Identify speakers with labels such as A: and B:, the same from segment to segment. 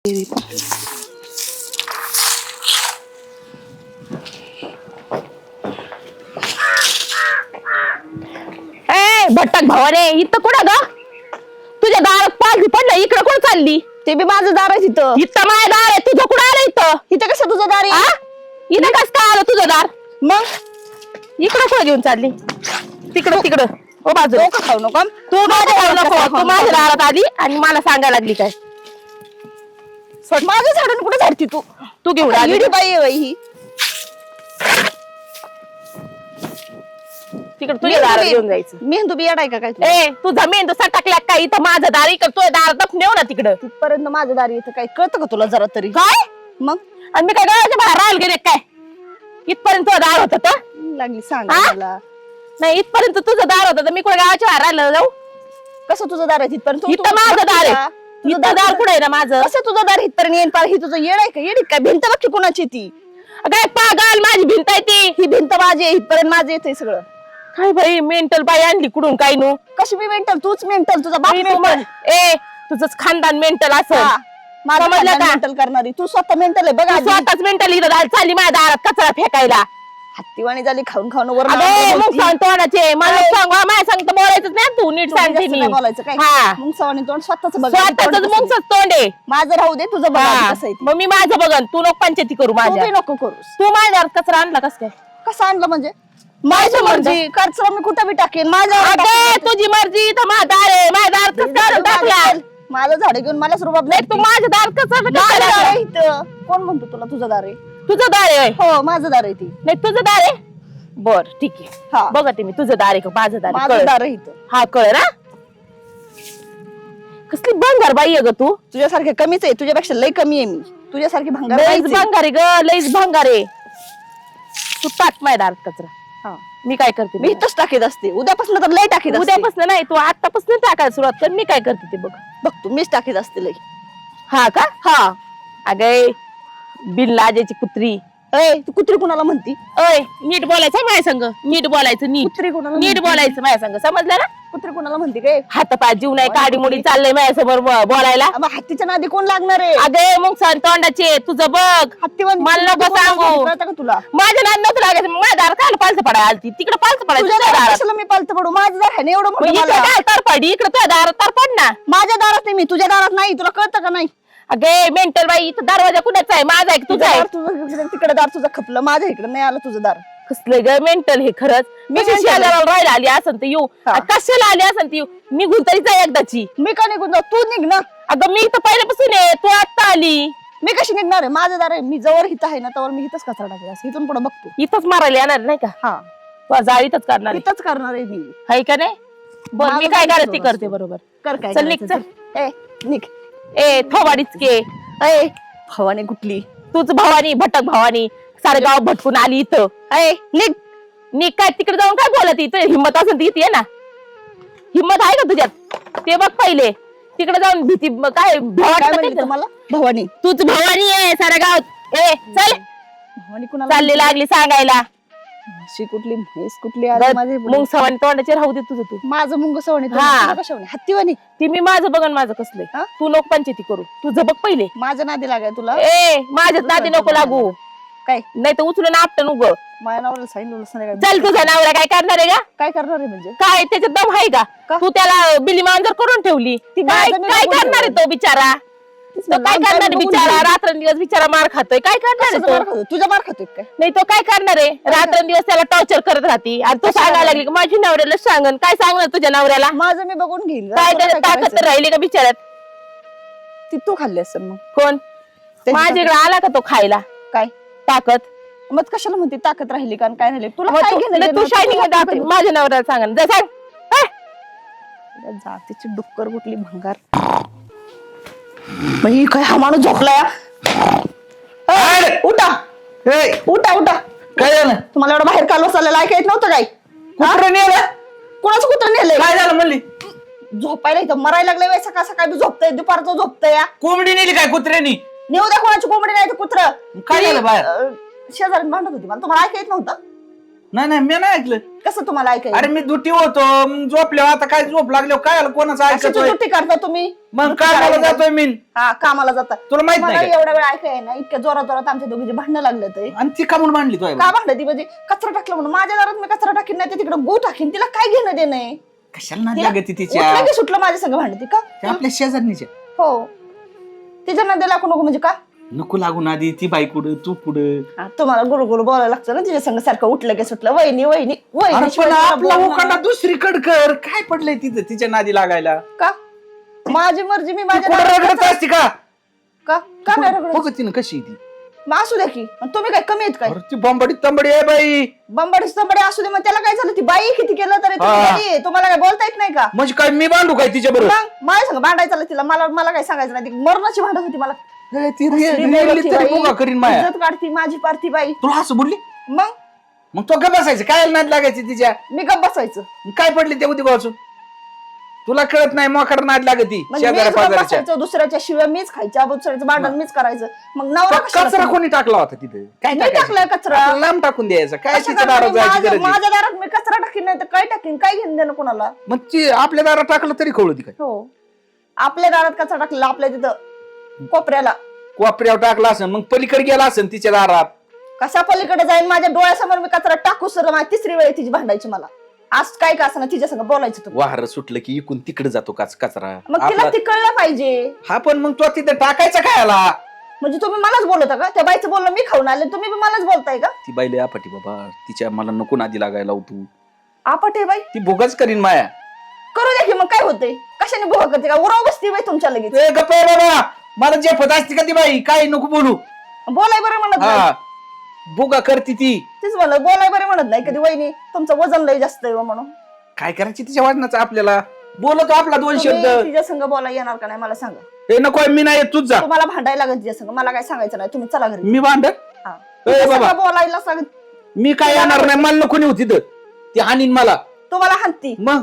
A: भटक भावाने इथं कुठं ग? तुझ्या दारात पालखी पडलं, इकडं कोण चालली?
B: ते बी माझं दार आहे तिथं.
A: इथं माझं दार आहे, तुझं कुठं आलं इथं?
B: इथं कसं तुझं दार आहे?
A: इथं कसं काय आलं तुझं दार?
B: मग
A: इकडं कुठं घेऊन चालली? तिकडं तिकडं ओ बाजू
B: डोकं खाऊ नको.
A: तू माझ्या खाऊ नको. तू माझ्या दारात आली आणि मला सांगायला लागली काय?
B: माझं झाडून कुठे झाडती तू?
A: तू घेऊन आली
B: येडी बाई आहे बाई ही.
A: तिकडं तुझ्या दारात घेऊन जायचं.
B: मेंदू बी येडाय का काय तू?
A: तुझा मेंदू सटकल्या काय? इथं माझं दार इकडं तुझ्या दारात नेऊ ना तिकडं.
B: तिथपर्यंत माझं दार येतं काय कळतं का तुला जरा तरी?
A: काय
B: मग
A: आणि मी काय गावाच्या बाहेर राहायला गेले काय? इथपर्यंत तुझं दार होतं तर?
B: लागली सांग
A: हा?
B: मला.
A: नाही इथपर्यंत तुझं दार होतं तर मी कुठे गावाच्या बाहेर राहिलं जाऊ?
B: कसं तुझं दार आहे तिथपर्यंत?
A: इथं माझं दार आहे. इथं दार कुठे आहे ना माझं?
B: कसं तुझं दार इथपर्यंत येईन पार? ही तुझं येड आहे का? येडी काय? भिंत बघ की कुणाची ती?
A: काय पागल माझी भिंत आहे ती?
B: ही भिंत माझी आहे, इथपर्यंत माझं येतंय सगळं.
A: काय बाई मेंटल बाई आणली कुठून काय नो?
B: कशी मी मेंटल? तूच मेंटल. तुझा बाप मेंटल.
A: तुझंच खानदान मेंटल असं
B: माझं
A: का?
B: मेंटल करणारी तू स्वतः मेंटल आहे बघ. आधी
A: स्वतःच मेंटल इथं चालली माझ्या दारात कचरा फेकायला.
B: हत्तीवाणी झाली खाऊन खाऊन वर
A: मग तोंडाचे मला सांग माझ्या सांगत बोलायचं नाही तू नीट सांगते मी.
B: बोलायचं काय?
A: हा.
B: मग सवानी तोंड स्वतःच बघ.
A: स्वतःच मुंगच तोंड आहे.
B: माझं राहू दे, तुझं बघ आधी कसं आहे ते.
A: मग मी माझं बघन तू नको पंचायती करू
B: तू
A: माझ्या.
B: बी नको करूस.
A: तू माझ्या दारात कचरा आणला कस काय?
B: कसं आणलं म्हणजे? माझी मर्जी. कचरा मी कुठं बी टाकेन.
A: तुझी मर्जी तर माझं दार आहे. माझ्या दारात कसं काय टाकला?
B: माझं झाड घेऊन मला सुरुवात
A: नाही तू माझ्या दारात कसं
B: इथं कोण म्हणतो तुला तुझं दार आहे?
A: तुझं दार आहे.
B: हो माझं दार आहे ती.
A: नाही तुझं दार आहे. बर ठीक आहे.
B: हा
A: बघते मी तुझं दार आहे का माझं दार आहे.
B: माझं
A: कळलं.
B: दार आहे इथं.
A: हा कळ ना. कसली भंगार बाई आहे ग तू?
B: तुझ्यासारखे कमीच आहे. तुझ्यापेक्षा लई कमी आहे मी. तुझ्यासारखी भंगार
A: लईच
B: नाहीच आहे.
A: भंगार आहे ग. लईच भंगार आहे. तू टाक माझ्या दारात कचरा.
B: हा.
A: मी काय करते
B: मी इथंच टाकीत असते. उद्यापासून तर लई टाकीत असते.
A: उद्यापासून नाही तू आतापासून टाकायला सुरुवात कर. मी काय करते ते बघ.
B: बघ तू मीच टाकीत असते लई.
A: हा का?
B: हा.
A: अगे बिन लाजेची कुत्री.
B: ए तू कुत्री कुणाला म्हणती?
A: अय नीट बोलायचं माझ्या संग. नीट बोलायचं नीट.
B: कुत्री कुणाला
A: नीट
B: म्हणती?
A: बोलायचं माझ्या संग समजलं ना?
B: कुत्री कुणाला म्हणती काय?
A: हातपाय जीव नाही काडी मुडी चाललंय माझ्या समोर बोलायला.
B: अब हत्तीच्या नादी कोण लागणार आहे?
A: अगे मग सण तोंडाचे तुझं बघ.
B: हत्तीवाणी
A: मला नको सांगू.
B: कळतं का तुला?
A: माझ्या नाद नव्हतं लागायचं. माझ्या दारात काय पालतं पडायला आलती तिकडे पालतं
B: तुझ्या
A: पडायचं
B: दारात
A: दारात.
B: कशाला मी पालतं पडू? माझं दार आहे ना एवढं मोठं
A: इकडे
B: मला.
A: काय तर पडी इकडे तुझ्या दारात तर पड ना.
B: माझ्या दारात नाही, मी तुझ्या दारात नाही. तुला कळतं का नाही?
A: अगे मेंटल बाई इथं दरवाजा कुणाचा आहे? माझा आहे तुझा आहे?
B: तुझं तिकडे दार तुझं खपलं. माझ्या इकडे नाही आलं तुझं दार.
A: कसलं ग मेंटल हे खरंच. मी
B: कसं
A: शेजाराला राहायला आली असं ते येऊ.
B: हा.
A: कशाला आली असं ती येऊ. निघून तरी जा एकदाची.
B: मी का निघून जाऊ? तू निघ ना.
A: अगं मी इथं पहिल्यापासून आहे. तू आता आली.
B: मी कशी निघणार आहे? माझं दार आहे. मी जवळ हित आहे ना तवर मी हिथच कचरा टाकेल. असं इथून पुढे बघतो.
A: इथंच मारायला येणार नाही का?
B: हा
A: तू जाळीतच करणार आहे.
B: हिथच करणार आहे मी.
A: हाय का नाही? बर मी
B: माझं
A: काय
B: काय
A: करते ते
B: सुरू
A: करते बरोबर.
B: कर काय
A: चल निघ
B: करायचं
A: चल.
B: ते. ए निघ.
A: ए थोबाडीच के.
B: ए भवानी कुठली?
A: तूच भवानी भटक भवानी सारे गाव भटकून आली इथं.
B: ए निघ.
A: नी काय तिकडे जाऊन काय बोलत इथं हिंमत असेल ती ये ना. हिंमत आहे का तुझ्यात? ते बघ पहिले तिकडे जाऊन भीती काय
B: काय
A: भवानी
B: म्हणली तुम्हाला? भवानी.
A: तूच भवानी आहे साऱ्या गावात. ए चल
B: भवानी कुणाला?
A: चालली लागली सांगायला.
B: म्हशी कुठली म्हैस कुठली आली माझे
A: मुंग सवानी तोंडाचे राहू दे तुझं तू.
B: माझं मुंग सवणी
A: हा.
B: कशावणी? हत्तीवाणी.
A: ती मी माझं बघन माझं कसलंय.
B: हा?
A: तू नको पंचायती करू. तुझं बघ पहिले.
B: माझ्या नादी लागाय तुला?
A: ए माझ्यात नादी नको लागू.
B: काय
A: नाही तर उचलून आपटन उग.
B: माझ्या नावाला सांगितलं संध्याकाळी.
A: चल तुझा नवरा काय करणार आहे का?
B: काय करणार आहे म्हणजे?
A: काय त्याच्यात दम आहे
B: का?
A: का? तू त्याला बिली मांजर करून ठेवली.
B: ती
A: काय
B: माझं मी
A: काय
B: बघून
A: करणार आहे
B: ठेवलं.
A: तो बिचारा? तो काय करणार आहे बिचारा? रात्रंदिवस बिचारा मार खातोय. काय करणार आहे
B: कशाचा
A: तो?
B: मार खातो? तुझ्या मार खातोय काय?
A: नाही तो काय करणार आहे? रात्रंदिवस त्याला टॉर्चर करत राहती आणि तू
B: कशाला?
A: सांगायला लागली की माझी नवऱ्याला सांगन. काय सांगणार तुझ्या नवऱ्याला?
B: माझं मी बघून घेईन.
A: काय
B: तुला
A: त्याच्यात ताकद
B: करायचं?
A: तर राहिली का बिचाऱ्यात?
B: ती तू खाल्ली असेल मग.
A: कोण? माझ्याकडे आला का तो खायला
B: काय
A: ताकद?
B: मग कशाला म्हणते ताकद राहिली का आणि काय राहिली? तुला
A: मग
B: काय
A: तू
B: घेणं
A: नाही,
B: देणं?
A: तू शायनिंग
B: तुला
A: दाखव.
B: काय
A: माझ्या नवऱ्याला सांगन जा सांग. हा?
B: घेणं? जातीची डुक्कर कुठली भंगार. बाई, काय हा माणूस झोपलाय? उठा उठा उठा.
C: काय झालं?
B: तुम्हाला एवढं बाहेर कालवा चाललेला ऐकायचं नव्हतं काय?
C: कुत्रं नेलं?
B: कोणाचं कुत्र नेलंय?
C: काय झालं म्हणली?
B: झोपायला इथं मरायला लागलंय वय सकाळ सकाळी बी झोपतंय दुपारचं झोपतंय.
C: कोंबडी नेली काय कुत्र्यानी?
B: नेऊ द्या कोणाची कोंबडी नाही तर कुत्र.
C: काय झालं बाहेर?
B: शेजारी भांडत होती मला. तुम्हाला ऐकायचं नव्हतं?
C: नाही नाही मी नाही ऐकलं.
B: कसं तुम्हाला ऐकायचं?
C: अरे मी दुटी होतो मग झोपल्यावर आता काय झोप लागल्यावर काय आलं कोणाचं
B: अशी
C: ऐकतोय
B: सुट्टी करता तुम्ही?
C: मग कामाला जातोय मी
B: हा कामाला जाता.
C: तुला माहित नाही
B: मला
C: का?
B: एवढा वेळ ऐकाय ना इतक्या जोरात जोरात आमच्या दोघीचे भांडणं लागले ते.
C: आणि ती का म्हणून मांडली तो
B: का भांडण ती म्हणजे कचरा टाकला म्हणून माझ्या दारात मी कचरा टाकीन नाही तिकडे गो टाकीन तिला काय घेणं देणं आहे?
C: कशाला नाद लागत तिच्या
B: उठलं की सुटलं माझ्या संग भांडती का?
C: त्या आपल्या शेजारणीच्या
B: हो तिच्या नंदी नको नको म्हणजे का?
C: नको लागून आधी ती बाई कुठं तू पुढं
B: हा, तुम्हाला गुरु गुरु बोलायला लागतं ना तिच्या संग सारखं उठलं की सुटलं वहिनी वहिनी वहिनी
C: अरे
B: शिवाय
C: पण
B: मला
C: आपला
B: बोलणं
C: उकांडा दुसरीकडे कर काय पडलंय तिथं तिच्या नादी लागायला
B: का? माझी मर्जी मी माझ्या
C: कुठं
B: दारात
C: रगडत असते का
B: का का नाही रगडत?
C: बघ तिनं कशी आहे ती
B: मग असू द्या की आणि तुम्ही काय कमी आहेत काय?
C: अरे ती बंबडी तंबडी आहे बाई
B: बंबाडी स्तंबाडी असू दे मग त्याला काय झालं? ती बाई किती केलं तरी तुम्ही
C: हा.
B: बाई आहे. तुम्हाला काय बोलता येत नाही का?
C: म्हणजे काय मी बांधू काय तिच्या बरोबर
B: मग माझ्या संग भांडायचं आलं तिला मला मला काय सांगायचं नाही ती मरणाची भांडत होती मला.
C: ती
B: कसली
C: रेली
B: बोलती
C: तरी
B: बाई.
C: बोगा करीन माया
B: इज्जत काढती माझी पारती बाई.
C: तुला असं बोलली
B: मग
C: मग तो का बसायचं काय नाद लागायची तिच्या
B: मी गप्प बसायचं
C: काय पडली ते उदी वाचून तुला कळत नाही मोकार नाद लागत ती
B: म्हणजे
C: शेजाऱ्या
B: मीच गप्प
C: पाजाऱ्याच्या
B: बसायचं दुसऱ्याच्या शिव्या मीच खायच्या दुसऱ्याचं भांडण मीच करायचं. मग नवरा
C: तो
B: कशाला
C: कचरा
B: तुम्ही?
C: कोणी टाकला होता तिथे काय
B: मी
C: टाकायचं?
B: टाकलाय कचरा.
C: आपलं लांब टाकून द्यायचं काय
B: कशा
C: तिच्या
B: करता
C: दारात
B: मी
C: जायची
B: माझ्या
C: गरज आहे?
B: माझ्या दारात मी कचरा टाकीन नाही तर काय टाकीन काय घेऊन देणं कोणाला?
C: मग ती आपल्या दारात टाकलं तरी कळू ती काय
B: हो आपल्या दारात कचरा टाकलेला आपल्या तिथं कोपऱ्याला
C: कोपऱ्यावर टाकला असेल मग पलीकडे गेला असेल तिच्या दारात
B: कसा पलीकडे जाईन माझ्या डोळ्यासमोर मी कचरा टाकू सर माझी तिसरी वेळ तिची भांडायची मला आज काय का असं तिच्या संग बोलायचं तुम्ही.
C: वाहर सुटलं की इकून तिकडे जातो कचरा
B: मग तिला
C: आपला-
B: ती कळलं पाहिजे.
C: हा पण मग तो तिथे टाकायचा काय आला
B: म्हणजे तुम्ही मलाच बोलता का? त्या बाईचं बोलणं मी खाऊन आले तुम्ही बी मलाच बोलताय का?
C: ती बाईले आपटी बाबा तिच्या मला नको नादी लागायला लावू तू
B: आपट आहे बाई
C: ती भोगाच करीन माया
B: करू द्या की मग काय होतंय कशाने बोहा करते का उराव बसती बाई तुमच्या लगेच
C: ए गप्प आहे बाबा मला जे पद असते का ती बाई काय नको बोलू
B: बोलाय बरं म्हणत नाही.
C: हा भोगा करती ती
B: तीच म्हणलं बोलाय बरं म्हणत नाही कधी वहिनी तुमचं वजन लय जास्त आहे हो म्हणून.
C: काय करायची तिच्या वाटण्याचं आपल्याला बोलतो आपला दोन
B: तुम्ही
C: शब्द
B: तिच्या संग बोलायला येणार का नाही मला सांगा.
C: हे नको मी नाही येत, तूच जा
B: तुम्हाला भांडायला लागत तिच्या संग मला काय सांगायचं नाही तुम्ही चला घरी.
C: मी भांड
B: हा.
C: ए
B: तिच्या
C: बाबा.
B: संग बोलायला सांगत
C: मी काय येणार नाही मला नको नेऊ तिथं ती हानीन मला
B: तुम्हाला हाणती
C: मग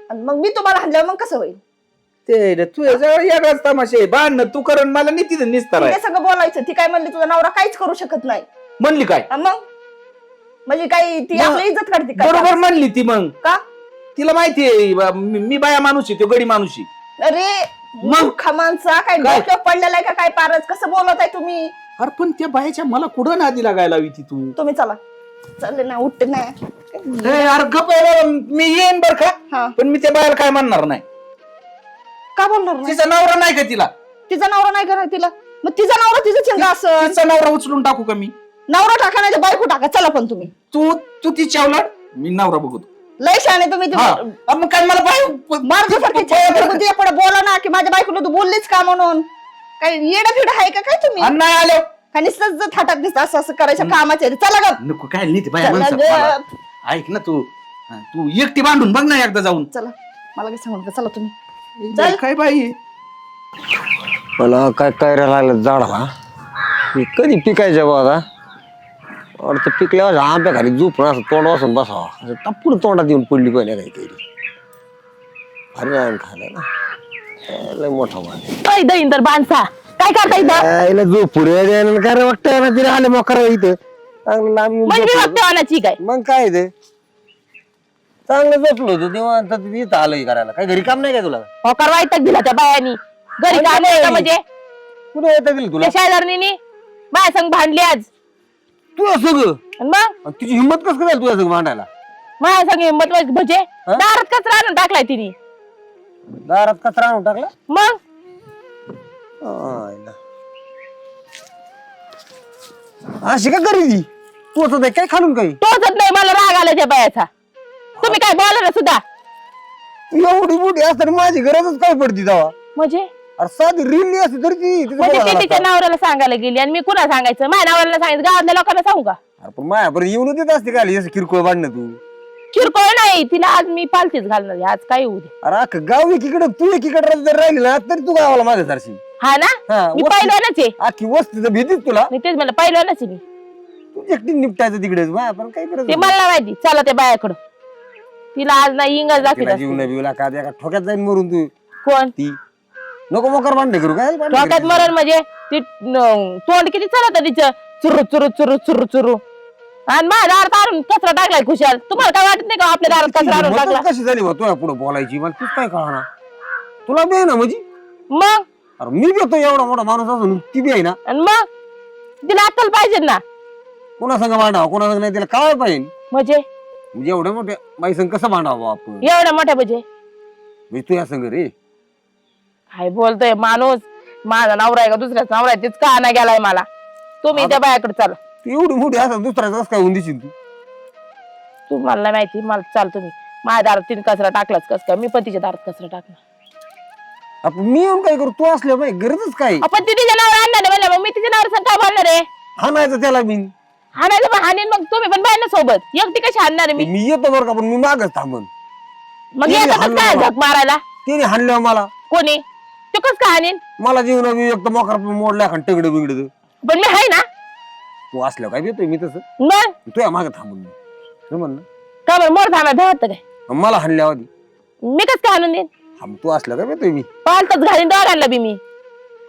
B: आणि मग मी तुम्हाला हाणल्यावर मग कसं होईल?
C: ते तुझ्या जवळ वेगळाच तमाशा आहे भांडण तू करून मला नाही तिथं निसतार
B: तिच्या संग बोलायचं ती काय म्हणली तुझा नवरा काहीच करू शकत नाही
C: म्हणली काय
B: आणि मग म्हणजे काही ती
C: मग
B: आपली इज्जत काढते का?
C: बरोबर म्हणली ती मग
B: का?
C: तिला माहितीये मी बाया माणूस आहे तो गडी माणूस आहे
B: अरे
C: मग?
B: मूर्खा माणसा काय
C: काय?
B: डोक्यावर पडलेला आहे का काय पारच कसं बोलत आहे तुम्ही?
C: अरे पण त्या बायाच्या मला कुठं नादी लागायला हवी ती तू
B: तुम्ही चला चालले ना उठते नाही
C: ए, अरे गप्प आहे बाबा, मी येईन बर का
B: हा
C: पण मी त्या बायाला काय म्हणणार नाही
B: का बोलणार नाही?
C: तिचा नवरा नाही का तिला
B: तिचा नवरा नाही करणार तिला मग तिचा नवरा तिचा चिंता असं
C: तिचा नवरा उचलून टाकू का मी
B: नवरा टाका नाही तर बायको टाका चला पण तुम्ही
C: तू तू तिच्या उलट मी नवरा बघतो
B: लय शाने तुम्ही
C: हा अरे मग काय मला
B: तुझ्या पुढे बोला ना की माझ्या बायकोला तू बोललीच का म्हणून काही येडा फिड आहे का काय तुम्ही
C: आणि नाही आलो
B: आणि नुसतं थाटात दिसत असं असं करायचं कामाचे चला ग
C: नको काय नाही ते बाया
B: चला
C: माणसं
B: ग.
C: मला. ऐक ना तू हा, तू एकटी बांधून बघ ना एकदा जाऊन
B: चला मला काय सांगू नका, चला तुम्ही चल.
C: काय बाई
D: मला काय काय लागलं झाडाला हे कधी पिकायचं बा आता वाटतं पिकल्यावर आंब्या खाली झोपून असं तोंड वासून बसावा टपून तोंडात येऊन पडली पाहिजे काही काही अरे आम खायला ना लय मोठा मान
A: दईंदर बांधसा काय करता इथं
D: झोपून काय वाटतं ना तिने आले मोकर इथं चांगलं लांब येऊन
A: म्हणजे
D: झोपलो.
A: वागतेवानाची काय
D: मग काय ते चांगलं झोपलो होतो तेव्हा इथं आलोय करायला काय घरी काम नाही काय तुला
A: होकार वाईटक दिला त्या बायानी घरी
D: म्हणजे
A: काम नाही का म्हणजे
D: कुठे येतं गेली तुला
A: त्या शेजारणीनी बाया संग भांडली आज
D: तू सगळं
A: आणि मग
D: आणि तुझी हिंमत कसं काय तुझ्या सगळं भांडायला
A: माझ्या संग हिंमत म्हणजे
D: हा?
A: दारात कचरा आणून टाकलाय तिने
D: दारात कचरा आणून टाकला
A: मग
D: आयला. अशी का करी ती पोचत आहे काय खालून काही
A: तोच नाही मला राग आला त्या बायाचा तुम्ही काय बोला ना सुद्धा
D: एवढी मोठी असताना माझी गरजच काय पडती तेव्हा
A: म्हणजे
D: अरे साधी रिल्ली असते तरी ती तिचं
A: म्हणजे
D: बोलायला
A: ते तिच्या
D: लागतं.
A: नवऱ्याला सांगायला गेली आणि मी कुणा सांगायचं माझ्या नवऱ्याला सांगायचं गावातल्या लोकांना सांगू का
D: अरे पण माझ्यापर्यंत येऊन देत असते काय असं किरकोळ भांडणं तू
A: किरकोळ नाही तिला आज मी पालतीच घालणार आहे. आज काय होऊ दे
D: अरे अख्खं गाव एकीकडे तू एकीकडे जर राहिली ना तरी तू गावाला माझ्या सारशी
A: हा ना
D: हा,
A: मी
D: वस्ती-
A: पहिल्यानच आहे
D: अख्खी वस्तीचं भीतीच तुला
A: मी तेच म्हणलं पहिल्यानच आहे मी
D: तू एकटी निपटायचं तिकडेच आपण काय
A: ते
D: करायचं
A: मला नाही माहिती चला त्या बायाकडं तिला आज नाही इंगज
D: तिला
A: दाखवत
D: जीवना बिवला का एका ठोक्यात जाईन मरून तू
A: कोण
D: ती नको मोकर भांडे करू काय भांडणं
A: डोक्यात
D: करायची?
A: मरण म्हणजे ती तोंड किती चालत तिचं चुरू चुरू चुरू चुरू चुरू आणि माझ्या दारात आणून कचरा टाकलाय खुशाल. तुम्हाला काय वाटत नाही का आपल्या दारात कचरा आणून टाकला?
D: हिम्मतच कशी झाली बा तुला पुढे बोलायची मला तूच काय कळणार तुला बी आहे ना म्हणजे
A: मग
D: अरे मी बी तो एवढा मोठा माणूस असून ती बी आहे ना
A: आणि मग तिला अक्कल पाहिजे ना.
D: कोणा संग भांडावं कोणा संग नाही तिला काय पाहिजे
A: म्हणजे
D: म्हणजे एवढ्या मोठ्या बाई संग कसं भांडावं आपण
A: एवढ्या मोठ्या म्हणजे
D: म्हणजे तू या संग रे
A: काय बोलतोय माणूस. माझा नवरा आहे का दुसऱ्याच नवरा आहे तेच का नाही गेलाय मला. तुम्ही त्या बायाकडे चाल.
D: तू एवढी मोठी असं दुसऱ्याच कसं काय होऊन दिशील तू
A: तुम्हाला नाही माहिती मला चाल तुम्ही. माझ्या दारात तिने कचरा टाकलाच कस काय मी पण तिच्या दारात कचरा टाकणार.
D: आपण मी येऊन काय करू तू असल्या पाहिजे गरजच काय
A: आपण ती तिच्या नावावर आणणार आहे म्हणलं मग मी तिच्या नावावर संग काय बोलणार आहे.
D: हाणायचं त्याला मी
A: हाणायचं मग हाणीन मग तुम्ही पण बाय सोबत एकटी कशी हाणणार आहे मी.
D: मी येतो बरं का पण मी मागच थांबन
A: मग
D: तिने
A: येतातच
D: हाणलं
A: काय
D: मला.
A: झक मारायला
D: तिने हाणल्यावर मला
A: कोणी तो कस काय हाणीन.
D: मला जीवन मी एक तर मोकर मोडल्या खान टगड बिगड
A: पण मी आहे ना.
D: तू असल्यावर काय येतोय मी तसं
A: मग
D: तू या मागे थांबून मी म्हण ना
A: का बरं मोर थांबा भेटत काय
D: मला हाणल्यावर आधी
A: मी कस काय हाणून देईन.
D: हा मग तू असल्या काय येतोय मी
A: पालतच घालीन दोघांना बी मी.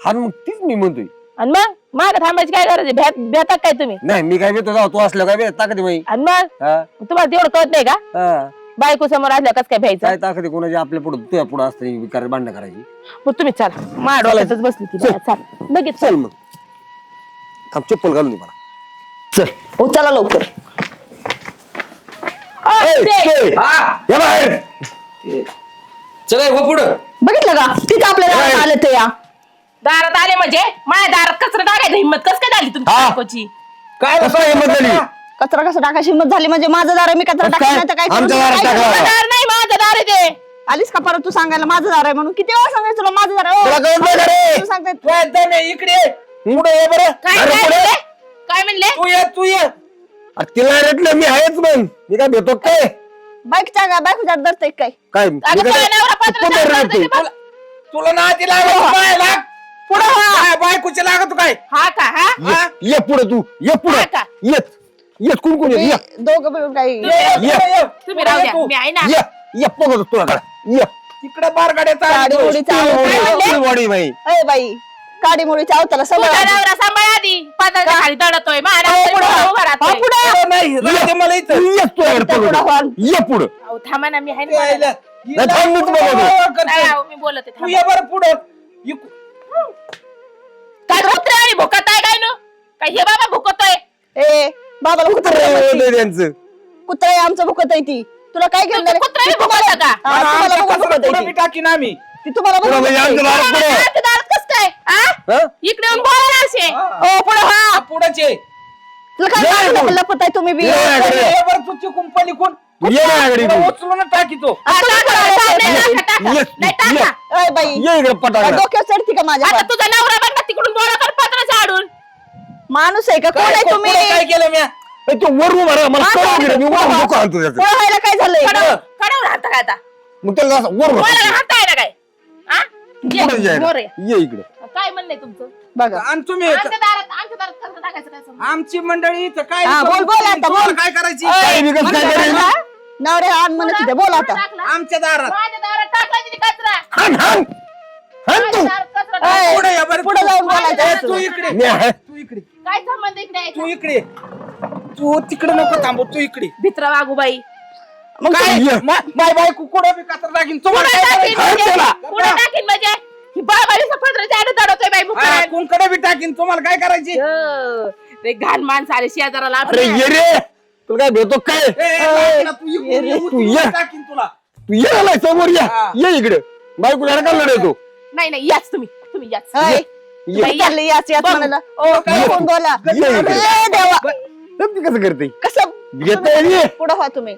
D: हाण मग तीच मी म्हणतोय
A: आणि मग मागं थांबायची काय गरज आहे. भेटतात काय तुम्ही.
D: नाही मी काय येतो जाऊ तू असल्या काय ताकद बाई
A: आणि मग
D: हा
A: तुम्हाला तेवढं कळत नाही का
D: हा.
A: बायको समोर असल्या कस काय भ्यायचं.
D: काय ताकद कोणाची आपल्या पुढे तुझ्या पुढे असते भांडण करायची
A: मग तुम्ही चाल माझ्या डोक्यातच बसली ती बाया. चाल लगेच
D: चल मग थांब चप्पल घालून दे मला चल
B: हो चला लवकर.
D: या बाहेर
C: चला हो पुढं.
B: बघितलं का तिथे आपल्या दारात आलं ते या.
A: दारात आले म्हणजे माझ्या दारात कचरा टाकायचं हिंमत कस काय झाली तुमची
D: हा.
A: बायकोची.
C: काय
D: कसं हिंमत झाली
B: कचरा कसं टाकायची हिंमत झाली म्हणजे माझं दार आहे मी कचरा
D: कसं
B: टाकणार
D: काय?
B: नाही तर काय
D: आमच्या
B: करू?
D: दारात
B: काय
D: टाकला.
B: करू?
A: दार नाही माझं दार आहे ते.
B: आलीस का परत तू सांगायला माझं दार आहे म्हणून किती वेळा सांगायचं तुला माझं दार आहे.
D: तुला
B: ओ,
D: कळत नाही का रे?
B: तू सांगते
C: तू एकदम ये, इकडे ये. पुढे ये बरं.
A: काय
D: अरे
A: काय
D: पुढे.
A: म्हणले? काय म्हणले
C: तू ये तू ये.
D: अरे तिला रेटलं मी आहेच मग मी काय भेटतो काय
B: बाईकच्या बायकोच्या धरते काय
D: काय
A: अगं तुझ्या नवरा पत्राचा
D: कुठं
A: अर्ज
D: रडते?
A: देते बघ.
C: तुला नाती लागत पाय लाग. पुढं हा. बायकोची लागत काय
A: हा का हा
C: हा?
D: ये पुढे तू ये पुढे
A: हा का?
D: येत येत कोण कोण येत ये
B: दोघं मिळून काही
C: ये, ये,
D: ये.
C: ये.
A: तुम्ही राहू द्या
C: तू.
A: मी आहे ना.
D: ये ये बघतो तुला काय ये
C: तिकडे बारगाड्याचा
B: गाडी
C: आणि
B: उडीचा
A: म्हणले?
D: बॉडी बाई
B: अय बाई काडी मुळीच्या अवताला
A: तुझा
B: सगळं
A: नवरा सांभाळ आधी पत्राच्या खाली दडतोय माझ्या
B: हो,
A: नवऱ्याला
B: पुढं.
A: उभा राहतोय.
B: हो, पुढं.
C: पुढं नाही राहते मला इथं.
D: ये तू
B: पुढं व्हाल.
D: ये पुढे
A: अहो, थांबा ना मी आहे ना
C: यायला.
A: बोलायला.
C: हिला
D: नाही, थांब, मीच
C: पुढं
D: बोलवतो.
C: करते.
A: नाही, अहो, मी बोलत आहे,
C: तू
A: थांबा.
C: ये बरं पुढं इकू.
A: काय कुत्रे आणि भुकत आहे काय नो काय हे बाबा भुकतोय.
B: ए बाबाला कुत्रा
D: त्यांचं
B: कुत्रा आहे आमचं भुकत आहे ती तुला काय घेऊन
A: तुमचं कुत्रं बी भुकतं का?
B: हा, तुम्हाला
C: आमच्या
B: बघून
C: कचरा
B: भुकत
C: पुढं
B: आहे
C: बी
B: ती.
C: टाकीन आम्ही.
B: ती तुम्हाला
D: पुढं
B: बघून
D: म्हणजे
B: भुकत
D: आमच्या
B: आहे.
D: दारात पुढं
A: आमच्या दारात कसं काय हा?
D: हा?
A: इकडे येऊन बोला असे.
B: ओ पुढं
C: हा,
B: हा
C: पुढंच ये.
B: तुला काय
D: ये,
B: माहिती
D: बोल.
B: लपत आहे तुम्ही बी
D: ये, ये.
C: ये बरं तू चिकून पलीकडून
D: ये माझ्याकडे
C: पुढं
D: तू.
C: उचलून टाकी तो.
A: हा, टाका, टाका, नाही,
D: ये,
A: टाका, टाका.
D: ये,
A: नाही, टाका.
B: अय बाई
D: ये इकडे पटाकडे
B: डोक्यावर चढती का माझ्या
A: आता तुझा नवरा बघ ना तिकडून बोला कर पत्र झाडून.
B: माणूस आहे का कोण आहे
C: काय
B: तुम्ही
C: पुढं काय केलं म्या?
D: तो वरून मारा मला कळलं गेलं मी वरून डोकं आणतो त्याचं
B: पुढं व्हायला काय झालंय
A: कडावर राहता काय आता
D: मग त्याला असं वरून
A: मला
D: हाणतो.
A: हात आहे ना काय हा? ये,
D: पुढे जायला.
A: वर ये.
D: ये इकडे
A: काय म्हणणं तुमचं
B: बघा
C: आणि तुम्ही
A: आमच्या दारात कचरा टाकायचं काय संबंध?
C: आमची मंडळी इथं काय
B: हा, बोल, बोल आता,
C: तुम्हाला
B: बोल.
C: काय करायची
D: काय बी कसं काय करेल?
B: नवरे आण म्हणत होते बोल आता
A: टाकला?
C: आमच्या दारात
A: माझ्या दारात टाकला तिने कचरा.
D: हाण हाण हाण
A: माझ्या
D: तू
A: दारात कचरा टाकला.
B: अय,
C: पुढे या बरं.
B: पुढे जाऊन
C: ए,
B: बोलायचं
C: तू इकडे
D: मी आहे.
C: तू इकडे
A: काय संबंध इकडे यायचा?
C: तू इकडे तू तिकडे नको थांबू तू इकडे
A: भित्रा वागूबाई
B: मग
C: काय
D: ये.
C: माय बायको कुठं बी कचरा टाकीन तुम्हाला
A: पुढे
C: काय
A: टाकीन
C: करायचं?
A: म्हणजे
C: चला.
A: पुढे टाकीन म्हणजे ही बाबाली पत्राच्या आड दडवतोय बाई
C: हा,
A: मुखात.
C: कुंकडे बी टाकीन तुम्हाला काय करायची
A: ते घाण माणसं आले शेजाराला
D: अरे ये रे तुला काय भेटतो काय
C: ए, ए, लाकडं तू इकडून
B: ये रे,
C: ये,
D: तू
C: उचलून
D: ये.
C: टाकीन तुला
D: तू ये आलाय समोर या
C: हा.
D: ये इकडे बायको का लढतो
A: नाही नाही याच तुम्ही याच
B: अय,
D: ये
B: बाई चालली याच याच
A: बघ.
B: म्हणाला ओ काय कोण बोला
D: ये इकडे.
B: अरे देवा
D: ती कसं करते
B: कसं
D: घेतय ये
B: पुढं व्हा तुम्ही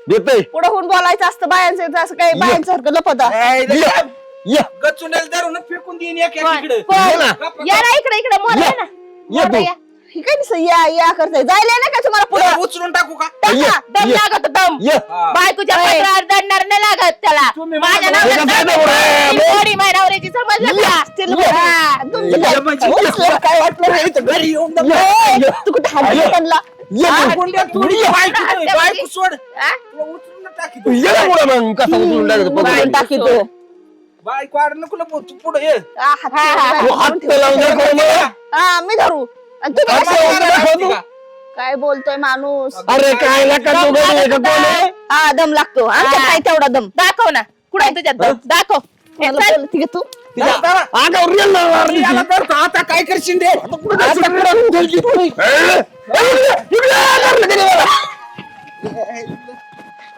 D: घेतय
B: पुढं होऊन बोलायचं असतं बायांचं असं काही बायांसारखं लपत
C: ए,
D: ये ये
C: गचुंड्याला धरून फेकून देईन एक
A: कोण?
C: इकडे
D: ये ना
A: या ना इकडे मोर
D: ये.
A: ना
D: ये
A: मोर
D: तू.
A: या.
B: ही काय दिसत या या करताय जायला नाही का तुम्हाला पुढं
C: उचलून टाकू का
D: ये,
A: टाका, दम
D: ये.
A: लागत दम
D: ये
C: हा.
A: बायकोच्या
B: अय.
A: पत्रावर दडणार नाही लागत त्याला
C: तुम्ही
A: माझ्या
C: मला-
A: नवऱ्याला
D: हे कसं
A: दडणार
D: आहे?
A: नाही. मोडी माझ्या नवऱ्याची समजलं का?
B: स्टील
D: ये.
A: हा.
B: तुमचं
D: ये.
B: काय-
C: म्हणजे
B: उचलं.
C: काय वाटलं रे इथं घरी येऊन दम-
B: ए, तू कुठे हात
D: ये.
B: दिला त्यांना
D: ये
A: हा,
D: तू.
C: कुंड्या तू
D: ये.
C: बायको सोड
A: हा?
C: तुला उचलून टाकी
D: तू ये ना मुळे मग कसा उचलून टाकतो
B: उचलून
D: पकडून.
B: टाकी तो
C: बायको आड नको लपू, तू पुढे ये
B: हा, हात
A: हा, हा.
B: ठेव.
D: तू हात लावून दाखव मला.
B: हा मी धरू आणि तुम्ही
C: बाबा,
B: कशाला
C: मला
B: येणार?
C: माहिती का?
B: काय बोलतोय माणूस?
D: अरे काय नका तो गडी आहे का कोण आहे?
B: हा दम लागतो आमच्या काय तेवढा दम.
A: दाखव ना कुठे आहे तुझ्यात दम? दाखव
B: मला बोलते की तू
D: तिच्या अंगावर रेल लावणार नाही.
C: याला तर आता काय करशील रे?
D: आता कुठं उचलची तू? इकडे लागलं तरी मला.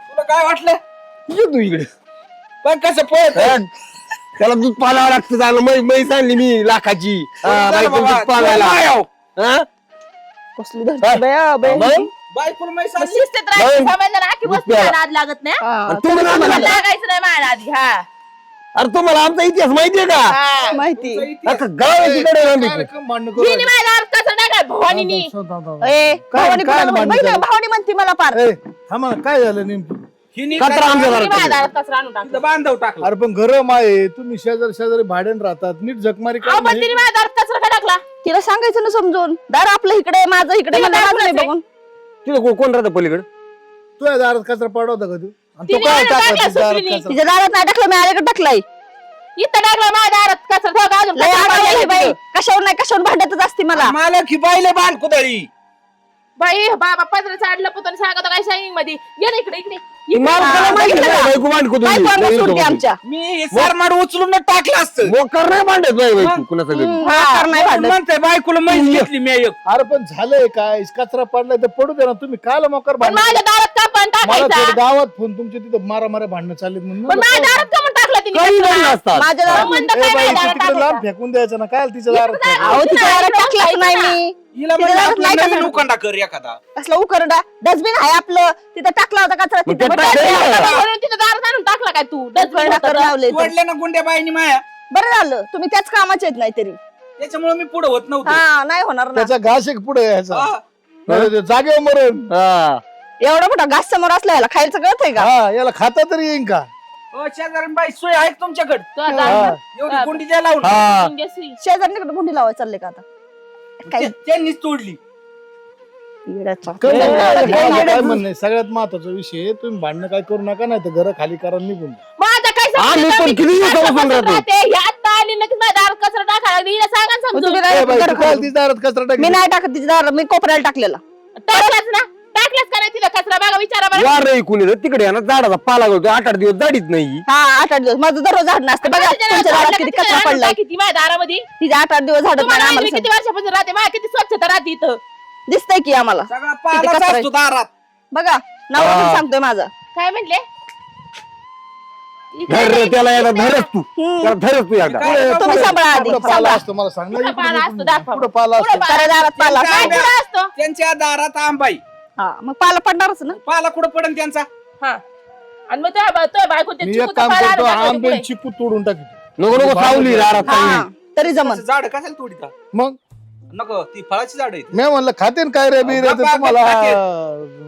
C: तुला काय वाटलं
D: ये तू इकडे
C: पण कसं पळत
D: त्याला दूध पालावं लागतं झालं म्हैस आणली मी लाखाची बायको दूध पालायला हा?
B: कसली धरती बया बया.
D: मग?
C: बायकोला माहिती
A: मग
C: सांगितलं.
A: शिस्तीत राहायचं, समजलं ना? आखी वस्तू
D: दुसऱ्याला.
A: नाद लागत नाही हा?
B: हा,
D: तुम्ही ना
A: तुम्हाला
D: म्हणा.
A: लागायचं नाही माझ्या आधी हा
D: अरे तुम्हाला आमचा इतिहास माहितीये का
A: हा.
B: माहिती.
D: आता गावाची कडे राहिली तू.
C: कार्यक्रम भांडण करू
A: हिने माझ्या दारात कचरा टाकाय भवानीनी.
B: ए, भावानी कुणाला माहिती आहे? भावानी म्हणते मला पार.
E: थांबा काय झालं नेमकं?
C: हिने
D: कचरा आमच्या
A: हिने
D: घरात
A: माझ्या
D: टाकला.
A: दारात कचरा आणून टाकला.
C: बांधव टाकला
E: अरे पण गरम आहे तुम्ही शेजारी भाड्यान राहतात नीट जगमारी
A: अहो,
E: काय
A: पण तिने माझ्या दारात कचरा का टाकला?
B: तिला सांगायचं ना समजून. दार आपलं इकडे माझं इकडे
A: तिला
B: मला
A: काय
B: माझं नाही
A: बोलायचंय?
B: बघून.
D: तिथं कोण राहतं पलीकडे
E: तुझ्या दारात कचरा पाडवता का तू आणि तो
A: तिने
E: काय
A: मला
E: टाकला
A: टाकला
E: तुझ्या दारात
A: सुटलीने.
E: कचरा?
B: तिच्या दारात नाही टाकलं मी अलीकडे टाकलाय.
A: इथं टाकला माझ्या दारात कचरा ठेवा का अजून
B: लय
A: कचरा
B: आगाऊ
A: पडलेला
B: आहे बाई.
A: तिथं.
B: कशावर नाही कशावर भांडतच असते मला.
C: मला की बाईले बांध कुदळी
A: बाई बाबा पत्र चाडलं पुतून सांगतो काय शाईनिंग मध्ये ये ना इकडे इकडे
D: मालकाला माहिती
B: बघितलं
D: नाही,
B: का?
D: बायको भांडखो
B: काय
D: तुम्ही.
B: कोण
D: नवीन
B: सोडते
D: सोबत.
B: आमच्या?
C: मी सरमाड उचलून टाकलं असतं
D: मोकर नाही भांडत बायको कुणाचं घरी.
B: हा, नाही भांडत.
C: म्हणते बायकोला माहिती घेतली मी एक
E: अरे पण झालंय काय कचरा पडलाय तर पडू दे ना तुम्ही काल मोकर
A: पण माझ्या दारात का पण
E: मला
A: टाकायचा
E: थोडं गावात फोन तुमच्या तिथं मारा भांडणं चाललेत म्हणून
A: पण माझ्या दारात का म्हणून टाकला तिने
D: काही
A: कचरा?
D: भांडणं असतात
B: माझ्या दारात
A: म्हणतं
E: ए
A: काय
E: बाई,
A: माझ्या
E: इथे
A: दारात
E: तिकडे लांब
A: टाकायचा?
E: फेकून द्यायचं ना काय तिच्या दारात
A: इकडे
E: ठेवलं?
B: अहो तिच्या दारात टाकलाच नाही मी.
C: हिला
B: तिच्या
C: म्हणलं
B: दारात
C: आपला
B: नाही
C: नवीन
B: कचरा.
C: उकांडा कर एखादा
B: कसला उकरडा डस्टबिन आहे आपलं तिथं टाकला होता कचरा
D: मग
B: तिथं.
D: ते
B: मग
D: टाकलं
B: टाकला.
D: ना.
A: म्हणून तिथं दारात आणून टाकला काय तू
B: उकरडा करून लावलंय इथं.
C: वडल्या ना गुंड्या बाईनी माया
B: बरं झालं तुम्ही त्याच कामाचे आहेत नाहीतरी.
C: त्याच्यामुळे मी पुढे होत नव्हतो
B: हा नाही होणार ना.
E: त्याचा घास एक पुढे यायचा
C: हा.
E: नाही तर जागेवर मरण
D: हा.
B: एवढा मोठा घास समोर असला याला खायचं कळत आहे का?
E: हा याला खाता तरी येईन का
C: ओ, शेजारी बाई सोय आहे का तुमच्याकडे
A: तुझ्या दारात
C: एवढी गुंडी द्या लावून
D: हा.
A: गुंगे सुई.
B: शेजारनीकडे गुंडी लावायला चालले का आता? काय
C: त्यांनीच तोडली
B: येड्याचा.
E: काय
B: येड्याचा.
E: काय म्हणणं आहे, सगळ्यात महत्वाचा विषय तुम्ही भांडणं काय करू नका नाही तर घर खाली करा निघून जा.
A: मग आता काय
D: आम्ही
A: सांगतो?
D: पण
A: मी
D: किती दिवसापासून
A: बसून
D: राहतो.
A: राहते. ही आत्ता आली लगेच माझ्या दारात कचरा टाकायला लागली. हिला सांगा ना
B: मग
A: समजून.
B: तुम्ही
E: ए
B: काय
E: बाई,
B: घर
E: तू काय
B: खाली?
E: तिच्या दारात कचरा
B: मी
E: टाकली
B: नाही टाकत तिच्या दारात मी कोपऱ्याला टाकलेला.
A: टाकलाच ना टाकलाच का नाही तिला कचरा बघा विचारा बरं.
D: वार रे कुणी तर तिकडे आहे ना झाडाचा पाला गळतो 8-8 दिवस जाडीच नाही
B: हा 8-8 दिवस माझं दररोज झाड नसतं बघा
A: माझ्या
B: तुमच्या
A: दारात
B: दारात
A: किती
B: किती कचरा
A: आणून
B: पडलाय.
A: टाकी ती माझ्या दारामध्ये.
B: तिथे 8-8 दिवस झाडत नाही
A: तुम्हाला
B: आम्हाला
A: माहिती मी किती वर्षापासून राहते माझ्या किती स्वच्छता राहते इथं.
B: सांग. दिसतंय की आम्हाला
C: सगळा
B: किती
C: पालाच
B: कचरा
C: असतो दारात
B: बघा नवरा पण सांगतोय माझा.
A: काय म्हणले
D: धर रे त्याला याला धरच तू त्याला धरच तू एकदा
C: काय
B: तुम्ही सांभाळा आधी
E: पुढं पाला
B: सांभाळा.
E: असतो मला सांग ना
A: पुढं
E: इकडे
A: पाला
E: इकडे
A: असतो, दाखवा.
E: पुढं पाला असतो
A: पुढं
B: साऱ्या दारात पाला
A: काय
B: असतो.
A: पुढं असतो?
C: त्यांच्या दारात आंबाई
B: हा मग पाला पडणारच ना.
C: पाला कुठं पडन त्यांचा
A: हा आणि मग तुझ्या बायको ते
E: मी एक
A: चिकूचं
E: काम
A: फळ
E: करतो
A: आणून टाकलं
E: आंबे
A: पुढे.
E: चिकू तोडून टाकतो
D: नको नको सावली दारात
B: हा
D: चांगली.
B: तरी जमन.
C: झाड कशाला तोडीता
E: मग
C: नको ती फळाची झाड आहेत
E: मी म्हणलं खाते न काय रे बी रे तर
C: बाबा,
E: तुम्हाला
C: खाते.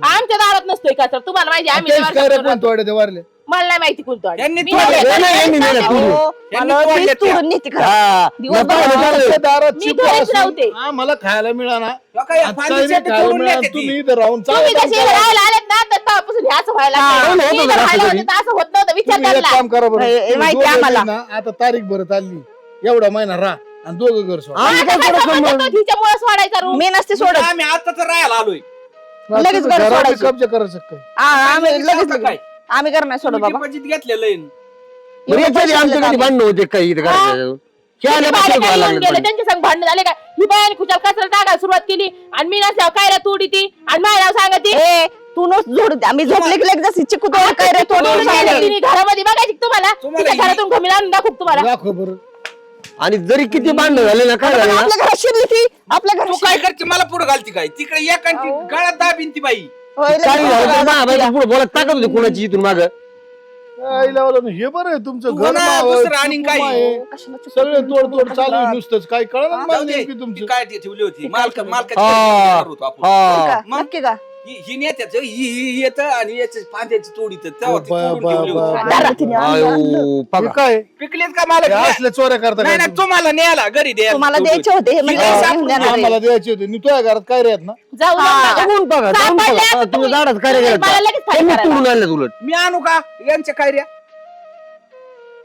A: आमच्या दारात नसतोय कचरा तुम्हाला माहिती आहे, आम्ही
E: तेच
A: लय
E: काय रे
A: वर्षापासून
E: पण तोडे ते वारले
A: राहतो. मला नाही माहिती कोण तोड.
C: यांनी
A: मी
C: तोडले.
A: नाही
D: नाही, नाही, यांनी नेलं तोडून.
B: हो,
C: यांनी
B: मला
C: तोडले
B: वीज
C: त्या.
B: तोडून नेते खरं.
D: हा.
B: दिवसभर
D: नका
B: आम्हाला
D: नका.
E: आमच्या दारात
A: मी
E: चिकू
A: घरीच
E: असून
A: नव्हते.
E: आम्हाला खायला मिळाला
C: लोकं या
E: आता
C: फांदीच्या
E: नाही खायला
C: तोडून
E: मिळाला
C: नेतात
E: तुम्ही
C: ती.
E: इथं राहून
A: तुम्ही
E: चालत
A: जसे
E: आमच्या-
A: राहायला आलेत ना तर तेव्हापासून हे असं व्हायला
B: हा,
A: लागलं.
D: होतं
A: मी
D: ना,
A: जर राहायला
D: रात्री.
A: होते तर असं होत नव्हतं विचार
E: तुम्ही एक
A: करला.
E: काम करा बरं
B: हे
E: तुम्ही
B: माहिती
E: दोघं
B: आम्हाला.
E: जण ना, आता तारीख भरत आली एवढा महिना राहा आणि दोघं घर सोडा
D: आम्ही काय करत नाही.
A: तिच्यामुळे सोडायचा रूम.
B: मी नसते सोडत.
C: आम्ही आता तर राहायला आलोय
B: लगेच घर
E: घरावर
B: सोडायचं.
E: कब्जा करायचं काय
B: आम्ही लगेच
C: काय?
B: लगेच. आम्ही करणार सोडू बाबा.
C: डिपॉझिट घेतलेलं आहे.
D: बरं, याच्या आधी आमच्या कधी भांडणं होते काही इथं करायचं.
A: किती
D: खेळायला
A: बाया
D: बसलं
A: काय
D: व्हायला
A: येऊन
D: लागलं
A: गेले,
D: पण.
A: त्यांच्या संग भांडण झाले का ही बायाने खुशाल कचरा टाकायला सुरुवात केली आणि मी नसल्यावर काय तोडी ती आणि माझ्या नाव सांगती
B: ए तू नो जोड दे. आम्ही झोपले की लगेच जशी चिकू तोड काय रे तोड
A: तोडून गेले तिने घरामध्ये बघायची का तुम्हाला
C: तुम्हाला
A: तिच्या घरातून घमील आणून दाखवू तुम्हाला
E: दाखव बरं
D: आणि जरी किती भांडणं झाले ना काय झालं ना
B: आपल्या घरात शिरली ती आपल्या
C: तू
B: घरात
C: काय करते मला पुढे घालती काय तिकडे एक आणि ती गळ्यात दाबीन ती बाई
B: होय, लगेच
D: काही झालं तर ना,
B: तिला.
D: पुढे बोलत टाकत होते कोणाची इथून माग
E: आईला वाला हे बरं आहे तुमचं
C: तू
E: घर
C: ना,
E: नाव,
C: दुसरं आणि
E: चिकू
C: काय?
E: आहे.
B: कशाला चुप-
E: सगळे तोड तोड चालू आहे नुसतंच काय कळलं
C: जाऊ
E: मला
C: दे.
E: नेमकी
C: ती
E: तुमचं
C: काय ती ठेवली होती मालकाची
D: हा.
C: होतो आपण
D: हा
B: का? नक्की का
C: ही नेत्याच ही येत आणि याची फांद्याची तोडीत तेव्हा ती
E: बा-
C: तोडून
E: बा-
C: ठेवली
E: बा-
C: होती.
B: दारात तिने आणलं.
D: आयो,
E: हे
D: बघा.
E: काय
C: पिकलेत का मला
E: हे असले चोऱ्या करता
C: नाही
E: काय
C: नाही तुम्हाला न्यायला घरी द्या
B: तुम्हाला द्यायचे होते हे म्हणजे
C: नाही,
B: घेऊन देणार आहे.
E: आम्हाला द्यायचे होते नि तुझ्या घरात काय रे आहेत ना
A: जाऊ
B: हा.
A: नका.
D: बघून बघा, जाऊन
A: सापडले
D: बघा.
A: आता
D: तुम्ही
A: तुम्ही.
D: झाडात काय
A: मला लगेच खाली
D: त्यांनी
A: करायला.
D: तोडून आणलं उलट
C: मी आणू का यांच्या काय रे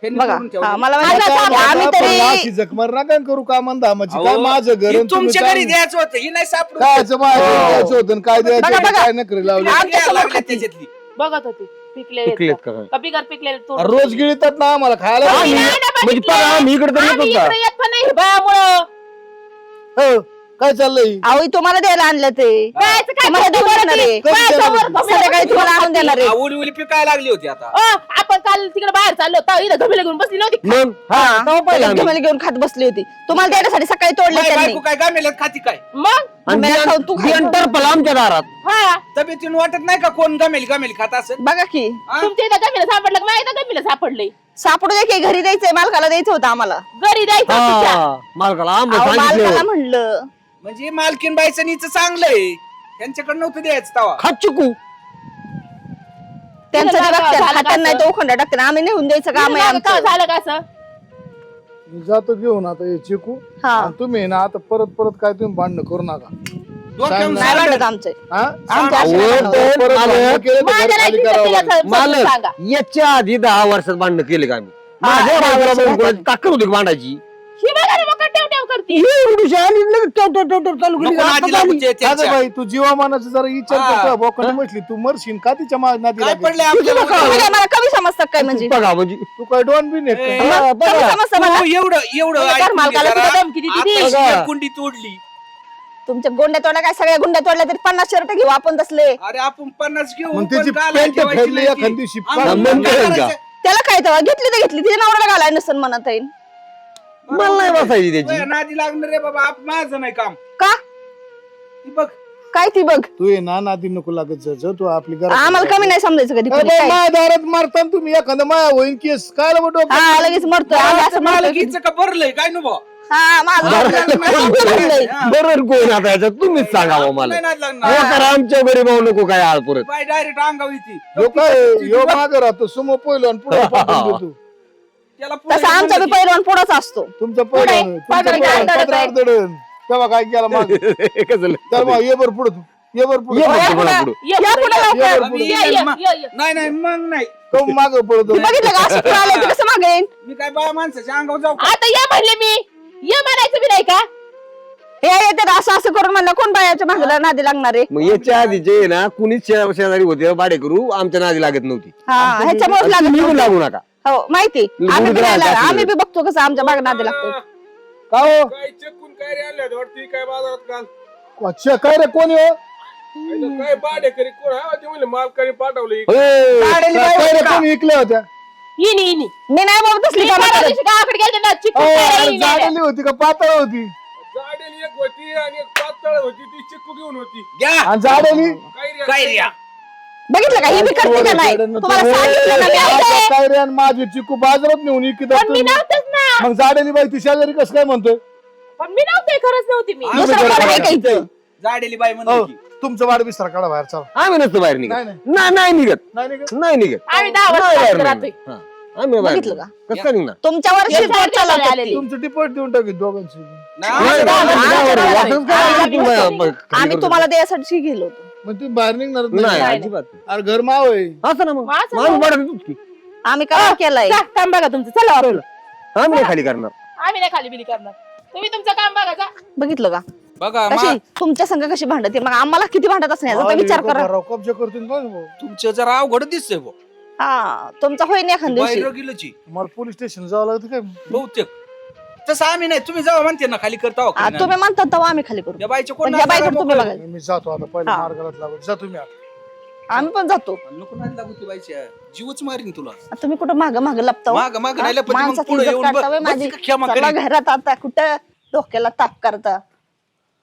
C: ह्यांनी
B: बघा
C: करून ठेवलं.
B: हा, मला
A: आता
B: माहिती आहे,
A: आता
B: आम्ही
E: पण
B: तरी
E: अशी जखमार नका करू कामान धामाची काय
C: अहो,
E: माझं घर
C: ही
E: आणि तुम्ही
C: तुमच्या घरी
E: काय-
C: द्यायचं होतं ही नाही सापडत
E: कायचं माझं द्यायचं होतं आणि काय द्यायचं
B: बघा,
E: होतं,
B: बघा.
E: काय नखरे लावले
B: आमच्या समोर
C: लागल्या
B: खाती.
C: त्याच्यातली
A: बघत होती पिकलेले
D: पिकलेत
A: आहेत
D: का
A: का?
D: काय?
A: का बिगर पिकलेले तोडून
E: रोज
A: ठेवले?
E: गिळतात ना आम्हाला खायला
A: आम्ही
E: पाहिजे.
A: नाही ना
D: म्हणजे
A: बघितलं.
D: पहा, आम्ही इकडे तर येत
A: आम्ही
D: होता.
A: इकडे येत पण नाही भयामुळं.
E: हो, काय चाललंय
B: अहो तुम्हाला द्यायला आणलं ते
A: कायचं काय
B: तुम्हाला
A: करतो
B: देऊन
A: बरं
B: देणार
A: ती?
B: आहे.
A: माझ्यासमोर
E: कधी
A: कमी
B: संध्याकाळी तुम्हाला आणून देणार आहे.
C: उली उली पिकायला लागली होती आता
A: आपण काल तिकडे बाहेर चाललो होतो इथं धमेला घेऊन बसली नव्हती
D: मग हा तेव्हा पाहिलं आम्ही.
B: तुम्हाला घेऊन खात बसली होती तुम्हाला देण्यासाठी सकाळी तोडले
C: माय
B: त्यांनी
C: बायको काय गामेल्यात खाती काय
A: मग
D: आणि
B: मला खाऊ, तू खाऊ.
D: बियाण टरफलं आमच्या दारात
A: हा
C: तब्येतीन वाटत नाही का कोण गामेली खात असं
B: बघा की
A: तुमच्या इथं गमीला सापडलं का माझ्या इथं गमीला सापडलंय
B: सापडू दे की घरी द्यायचंय मालकाला द्यायचं होतं आम्हाला
A: घरी द्यायचं तिच्या.
D: हा मालकाला आंबे
B: अहो, मालकाला
D: सांगितले
B: म्हणलं
C: म्हणजे मालकीन बाईचं नीचं चांगलंय त्यांच्याकडे नव्हतं द्यायचं तवा
D: खात चिकू
B: त्यांचं
A: तिला
B: जे
A: जागा
B: बघतात
A: झालं
B: हातात
A: का
B: नाही
A: असं?
B: तो उखंडा टाकते आम्ही नेऊन द्यायचं काम आहे
A: तिला का
B: आमचं
A: झालं का असं
E: मी जातो घेऊन आता हे चिकू
B: हा
E: आणि तुम्ही ना आता परत परत काय तुम्ही भांडण करू नका
C: डोक्यावर
B: नाही भांडत आमचं
E: हा?
B: आमच्या
D: अहो,
B: आशीर्वाद नव्हतं.
D: पण
E: परत
D: मालक-
E: भांडण केलं तर
A: माझ्या
E: घर खाली
A: नाही
E: करावं
A: तिला
E: लागेल.
A: समजून सांगा
D: मालक याच्या आधी 10 वर्षात भांडणं केले का आम्ही
B: हा,
D: माझ्या
B: 10
D: बाजूला
B: वर्षात
D: बघून कोणाची ताकद होती का भांडायची
A: ही बघा ना मग टेव टेव करती
D: ही एवढीशी आली आणि लगेच टव- टव- टव- टव चालू केली.
C: नको नादी
D: आता
C: लागू
D: आली.
C: ते त्यांच्या.
E: दादा बाई तू जीवामानाचं जरा विचार
C: हा.
E: करतो बोकांडी म्हटली तू मरशील का तिच्या नादी
C: काय
E: लागेल?
C: पडले
D: तुला
C: आपल्याला
D: काय?
B: तुम्ही काय मला कमी समजतात काय म्हणजे
D: बघा म्हणजे
E: तू काय डोन बिन आहे
C: ए,
E: का?
D: हा,
B: कमी
D: बघा.
B: समजतं मला
C: तू एवढं
A: तुला
C: ऐकून घे
A: मालकाला
C: जरा.
A: सुद्धा धमकी दिली ती.
C: आता
D: बघा.
C: एक कुंडी तोडली
B: तुमच्या गोंड्या तोडल्या काय सगळ्या गुंड्या तोडल्या तरी 50 शर्ट घेऊ आपण तसले
C: अरे आपण 50 घेऊ
E: मग
C: पण
E: त्याची
C: गाला
E: पॅन्ट
C: ठेवायची
E: फेडली
C: नाही ती.
E: एखाद दिवशी.
C: आम्हाला
D: मग
C: काय
D: काय
C: करायचं?
B: त्याला काय तेव्हा घेतली तर घेतली तिच्या नवऱ्याला घालाय नसन म्हणत येईल
D: मला नाही बसायची त्याची
C: तुझ्या नादी लागणार रे बाबा माझं नाही काम
B: का
C: ती बघ
B: काय ती बघ
E: तू ये ना नादी नको लागत जा तू आपली
B: आम्हाला कमी नाही समजायचं कधी कोणी काय.
E: माझ्या दारात मारताना तुम्ही एखादा माया होईन केस काय
B: हा लगेच मरतोय आम्ही असं
C: मला
B: म्हणतोय.
C: घ्यायचं का भरलंय काय नु भाऊ
B: हा माझं
D: बरोबर कोण आता याच्यात तुम्हीच सांगा बा मला
C: नाही नाद लागणार
D: हो तर आमच्या घरी भाऊ नको काय आज परत
C: बाय डायरेक्ट अंगावर येते
E: यो काय यो माग राहतो समोर पहिलं आणि पुढे पाठवून देतो
C: त्याला पुढे
B: तसं आमचा बी
C: म्हणलं
B: पैलवान पुढंच असतो
E: तुमचं
A: पुढे,
E: पहिलं
A: पाठवून काय दडत आहे?
E: दडण तेव्हा काय केला माग
D: एकच झालं.
E: तर मग ये बर पुढे तू ये बर पुढे
D: ये
B: या
D: बरं,
B: पुढं.
D: पुढं.
A: ये
B: या
A: पुढं,
B: पुढं
A: ये.
B: लवकर.
C: अबे,
A: ये, ये, ये, ये.
C: नाही नाही मग नाही
E: कम माग पडतो
B: ती बघितलं का अशी पुढं आले कसं मागे येईन
C: मी काय बाया माणसाच्या अंगावर जाऊ का?
A: आता ये म्हणले मी ये म्हणायचं बी नाही का
B: हे येतात असं असं करून म्हणलं कोण बायाच्या मागला नादी लागणार आहे
D: मग याच्या आधी जे आहे ना कुणीच शेजारी होते भाडे करू आमच्या नादी लागत नव्हती
B: हा ह्याच्यामुळेच लागत
D: निघून
B: नव्हतं.
D: लागू नका
B: हो माहिती
D: मी
B: आम्ही बी
D: गुजरात
B: नाही लागत.
D: दाखवलं.
B: आम्ही बी बघतो कसं आमच्या मागे नादी लागतो
E: का हो
F: काय चेकून काय रे आणल्या वाटते काय बाजारात काल
E: अच्छा काय रे कोणी हो
F: इथं काय भाडेकरी कोण आहे ते म्हणले मालकाने पाठवले
E: काय रे कोणी इकल्या होत्या
A: येणी येणी
B: मी नाही बोलत असली कामं करत.
A: गावाकडे गेले ना चिकू
E: अहो,
A: खायला
E: अरे
A: येईन आल्या.
E: जाडली होती का पातळ होती
F: जाडेली एक होती आणि एक पातळ होती ती चिक्कू घेऊन होती
C: घ्या
E: आणि जाडली
F: काय रे
C: काय रे
B: बघितलं का ही बी करते का नाही तुम्हाला सांगितलं ना मी ऐकलंय.
E: काय रे आणि माझी चिकू बाजारात नेऊन इकत
A: पण मी नव्हतेच ना
E: मग जाडेली बाई ती शेजारी कसं काय म्हणतोय
A: पण मी नव्हते खरंच नव्हती मी
C: आम्ही
B: दुसरं कोण आहे का इथं?
C: जाडेली बाई
E: हो
C: म्हणून
E: तुमचं वाढ बिस्तार काढा बाहेर चला
D: आम्ही नसतो बाहेर निघत
E: नाही,
D: नाही निघत
E: नाही नाही का?
D: नाही निघत
A: आम्ही 10
D: नाही
A: वर्ष
D: बाहेर
A: राहतोय
D: निघत. हा. आम्ही बाहेर
B: बघितलं
D: निघत. कसं काय निघणार
B: तुमच्या वर्षी
A: हे
B: पोट
A: झाड
B: चालवतात
A: आलेली.
B: ती.
E: तुमचं डिपॉझिट देऊन टाकी दोघांची
D: नाही,
C: नाही,
D: नाही,
B: आम्ही
D: नाही,
B: आम्ही
D: वाटच काय
B: आम्ही
D: आली तुम्ही,
B: आम्ही तुम्हाला द्यायसाठी गेलो होतो
E: मग तुम्ही बाहेर निघणार
D: नाही
E: नाही
D: अजिबात नाही.
E: अरे घर माव आहे
D: असं ना मग
A: मग असं
D: आम्ही
A: मग.
D: वाढत होतोच की.
B: आम्ही काय केलंय
A: जा, काम बघा तुमचं चला वरून.
D: आम्ही नाही खाली करणार
A: आम्ही नाही खाली बिली करणार तुम्ही तुमचं काम बघा जा
B: बघितलं का
C: बघा
B: कशी तुमच्या संघ कशी भांडते मग आम्हाला किती भांडत असं याचा तर विचार करा
E: कब्जा करतो ना भाऊ.
C: तुमचं जरा अवघड दिसतंय भाऊ
B: हा तुमचा होईन एखाद दिवशी
C: बाहेर गेलोची
E: मला पोलीस स्टेशन जावं लागतं काय
C: बहुतेक तसं आम्ही नाही तुम्ही जावा म्हणते ना खाली करता हो
B: हा,
C: का?
B: तुम्ही म्हणता तेव्हा आम्ही खाली करू
C: या बाईच्या
B: पण
C: कोण
B: ह्या बाईकडे तुम्ही बघा
E: मी जातो आता पहिल्या
B: हा.
E: मार्गाला लागत जा तुम्ही आता
B: आम्ही पण जातो
C: नको नाही लागू ती बाईच्या जीवच मारीन तुला
B: तुम्ही कुठं माग माग लपता हो?
C: माग माग
B: हा?
C: नाही लपत, मग
B: माणसाची
C: पुढे
B: इज्जत
C: येऊन
B: काढता होय
C: बस
B: माझी
C: का क्षमा
B: चला
C: करीन.
B: घरात आता कुठं डोक्याला ताप करता